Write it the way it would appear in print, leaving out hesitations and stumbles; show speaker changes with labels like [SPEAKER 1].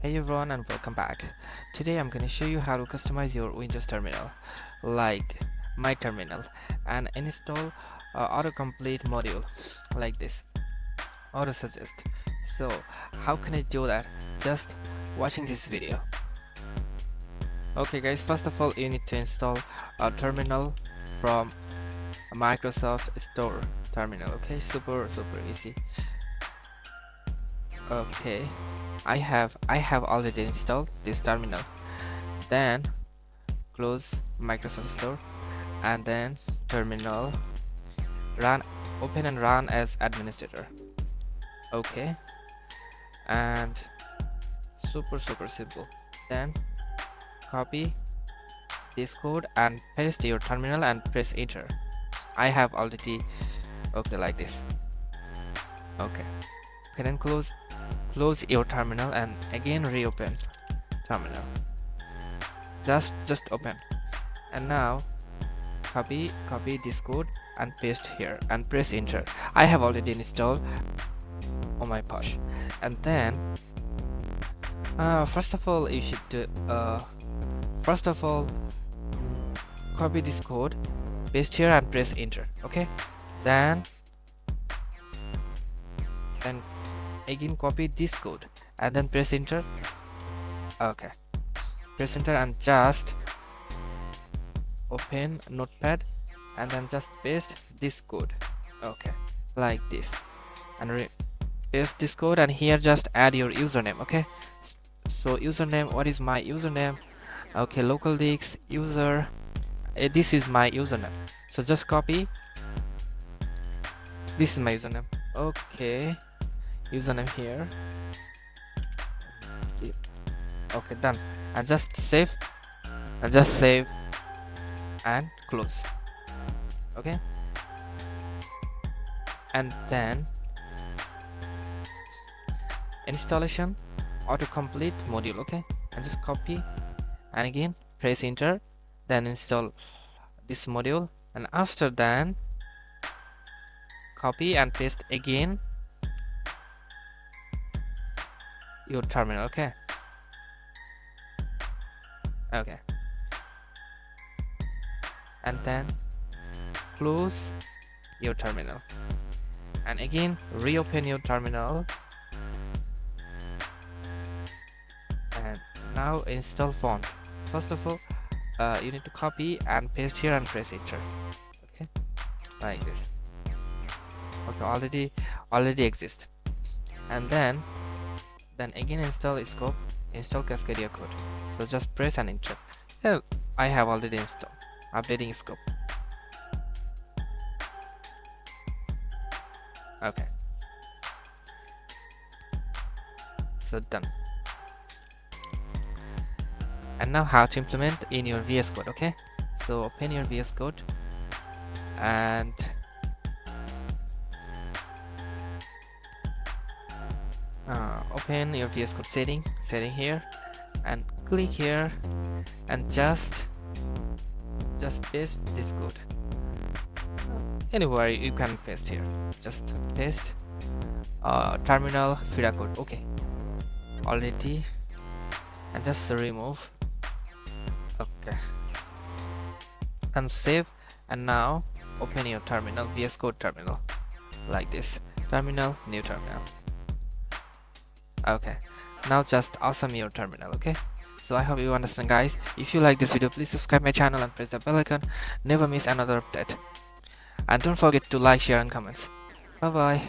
[SPEAKER 1] Hey everyone and welcome back. Today I'm going to show you how to customize your Windows terminal like my terminal and install autocomplete module like this, auto suggest. So how can I do that? Just watching this video. Okay guys, first of all you need to install a terminal from Microsoft Store terminal. Okay, super easy. Okay, I have already installed this terminal. Then close Microsoft Store and then terminal, open and run as administrator. Okay, and super simple. Then copy this code and paste your terminal and press enter. I have already like this. Okay, then close your terminal and again reopen terminal. Just open, and now copy this code and paste here and press enter. I have already installed Oh My Posh. And then first of all you should do copy this code, paste here and press enter. Okay, then again copy this code and then press enter. Okay, press enter and just open notepad and then just paste this code. Okay, like this, and paste this code, and here just add your username. Okay, so username, what is my username? Okay, local disk user, this is my username, so just copy, this is my username. Okay, username here. Okay, done, and just save and close. Okay, and then installation autocomplete module. Okay, and just copy and again press enter, then install this module, and after that copy and paste again your terminal. Okay, and then close your terminal and again reopen your terminal, and now install font. First of all you need to copy and paste here and press enter. Okay, like this. Okay, already exists. And then again install scope, install Cascadia code, so just press and enter. Well, I have already installed. Updating scope. Okay, so done. And now how to implement in your VS Code. Okay, so open your VS Code and open your VS Code setting here and click here and just paste this code anywhere you can paste here. Just paste terminal Fira code. Okay, already, and just remove. Okay, and save, and now open your terminal, VS Code terminal, like this. Terminal, new terminal. Okay, now just awesome your terminal. Okay, so I hope you understand, guys. If you like this video, please subscribe my channel and press the bell icon. Never miss another update, and don't forget to like, share and comments. Bye bye.